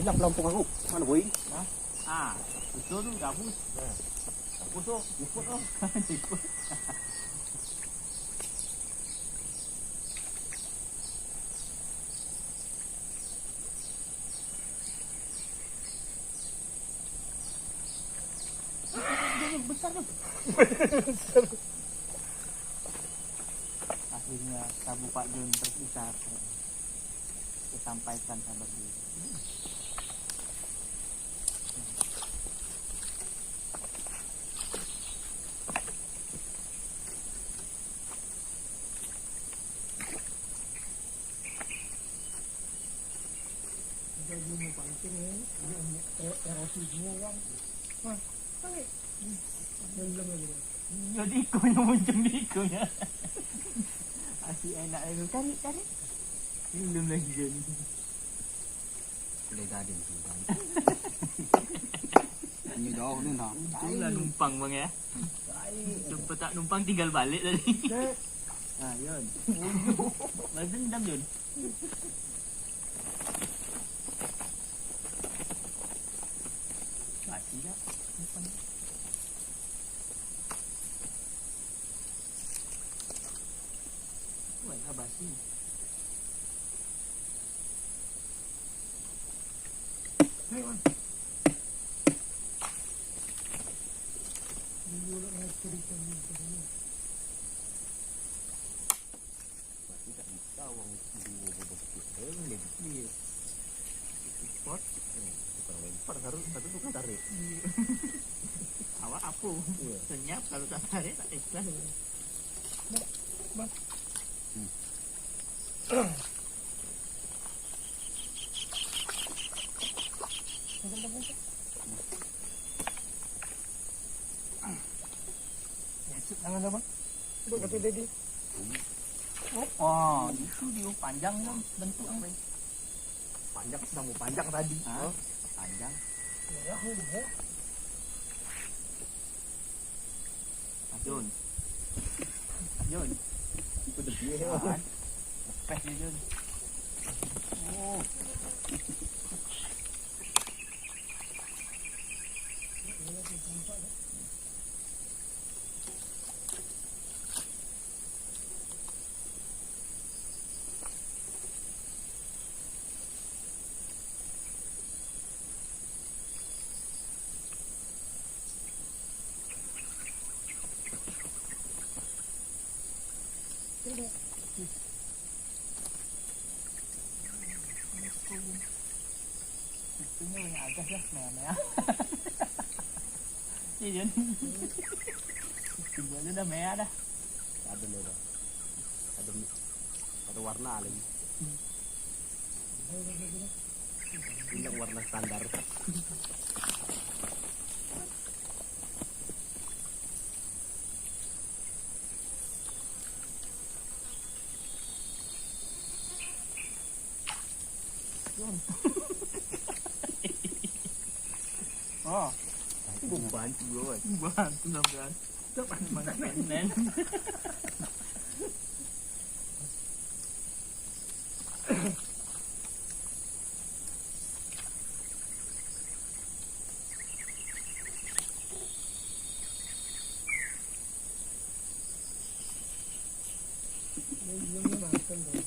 Hilap lampung aku. Mana boy? Itu tu gabus. Gabus tu, jemput tu. Jemput. Besar tu. Akhirnya Sabu Pak Jun terpisah. Sampaikan kabar dia. Ilmu pancing ni, erosi semua orang. Tarik. Belum lagi. Jadi ikonya muncul di ikonya. Asyik enak itu. Tarik. Belum lagi jadi. Boleh gading tu. Ini jauh ni nak. Itulah numpang bang ya. Sempat tak numpang tinggal balik tadi. Yun. Balas dendam Yun. Basi tak? Numpang. Wah, basi. Hei, Wan. Dulu nak cerita ni. Pasti tak tahu orang dua berfikir. Lebih Sport. bukan lempar satu tu kan tarik. Awak apa? Senyap kalau tak tarik tak ikhlas. Jangan apa? Buat kata daddy. Oh, itu dia panjang kan bentuk apa? Panjang sama panjang tadi. Panjang. Ya, Jun. Itu dia. Lepas dia Jun. Oh. Itunya banyak agas lah, merah-merah. Ni Jun. Tinggal dia dah merah dah. Ada ni dah. Ada warna lagi. Ini warna standar. Oh, Bantu kan. bantu sampean. Cepat mana penen. belum makan dah.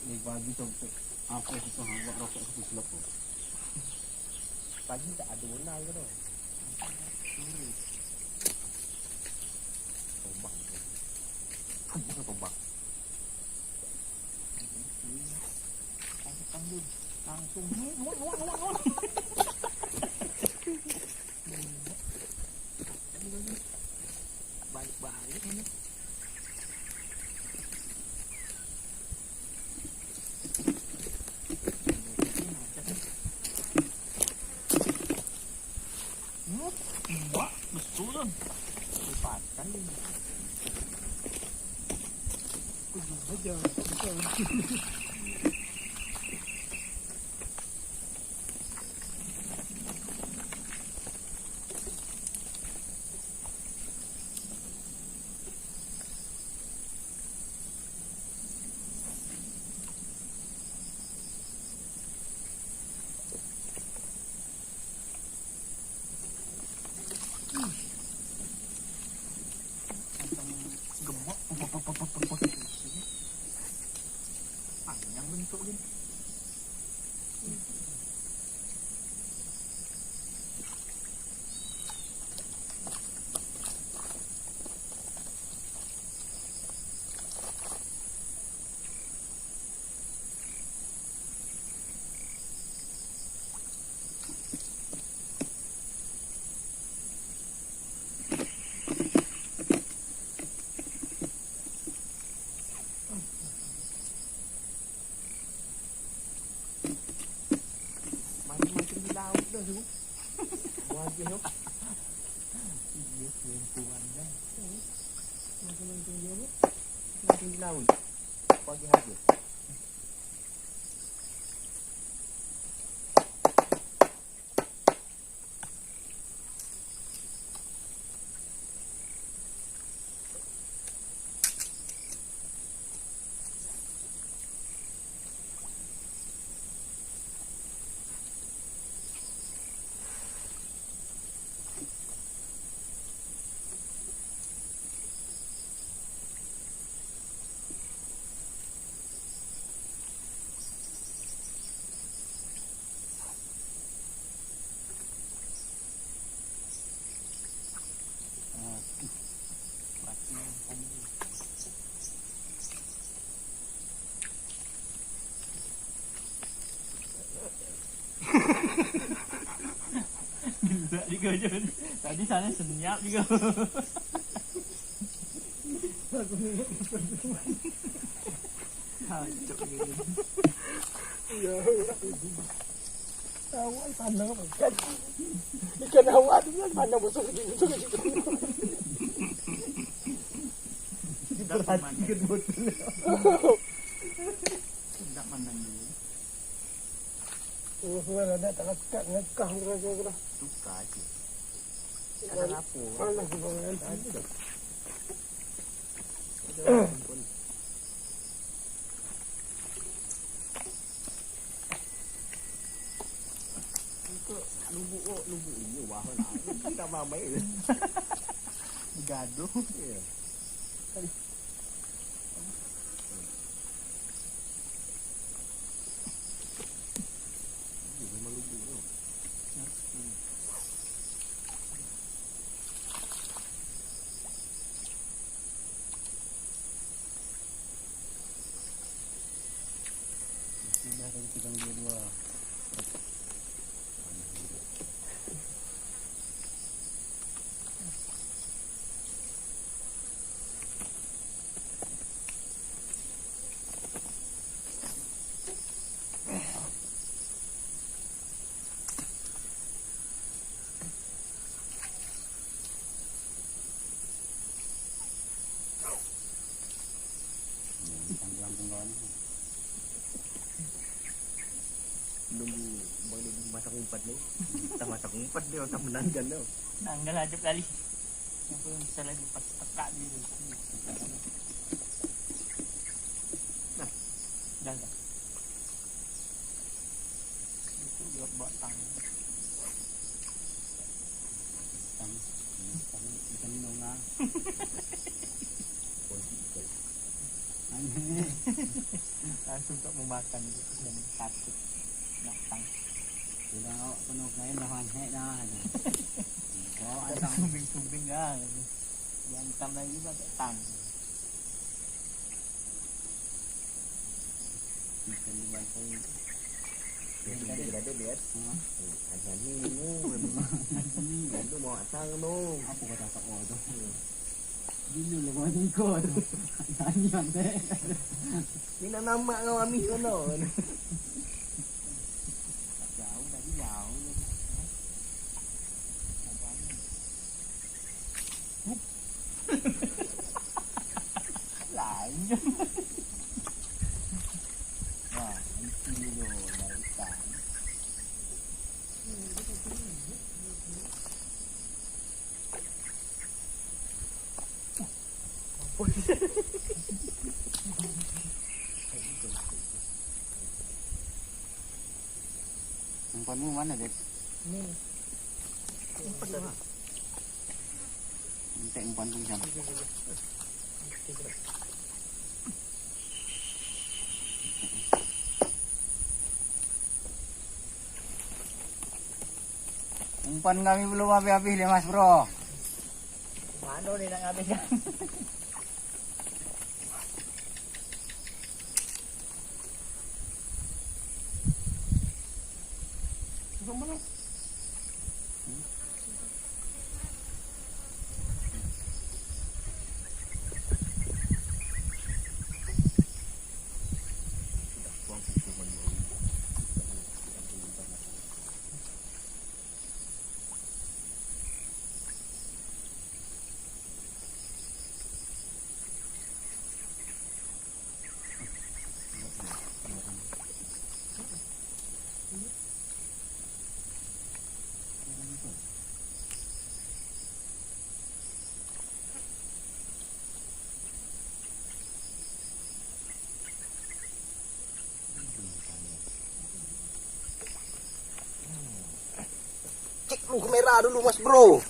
Ni pagi tu apa susah buat rokok aku silap tu. Pagi tak ada warna ke tu. Tombak. Bukan tombak. Langsung balik-balik ini. Wah, betul kan? Lepaskan ini. Aku juga aja. Betul. Gemuk. Panjang bentuk dia. Macam di laut dah tu. Wajib tu. Dia perempuan dah. Macam dia ni. Macam di laut. Pagi hari. Gila juga Jun. Tadi sana senyap juga. Hancur gitu. Ya. Awak pandang apa? Ikan awak tu kan pandang busuk ke situ. Diperhatikan betul. Tidak mandang dulu. Oh, suara ada tak lekat ngekah kira-kira. Suka aja. Ada lapo. Panas tu bangan. Ada dah. Ada pun. Lubuk ini wah lah. Kita mamai. Gaduh. Ya. Memang lubuk tu. Sudah dari tigang dua-dua. Tanggung-tanggung ni. Nunggu bang dia masak umpat ni. Tak masak umpat dia tak menanggan dia. Nanggal aja kali. Apa yang bisa lagi pas tekak dia. Dah. Dah. Itu dia buat tang. Ikan nunga. Langsung tak memakan dan takut datang. Sudah awak penuh kain dah hek dah. Kau Ada sumbing-sumbing lah. Diantam lagi pakai tang. ikan di bantai. Dia ada lihat. Ada ni mu. Ada mau asang tu. Apa kata tak mau tu? Dulu lah kau ikut. Tanya deh. Ni nak nama kau amis kono. Jauh tadi jauh. Lain je. Umpanmu mana, Dek? Ni. Minta umpan pun jam. Umpan kami belum habis-habis deh, Mas Bro. Mana ni nak habiskan? Cek lu kamera dulu, Mas Bro.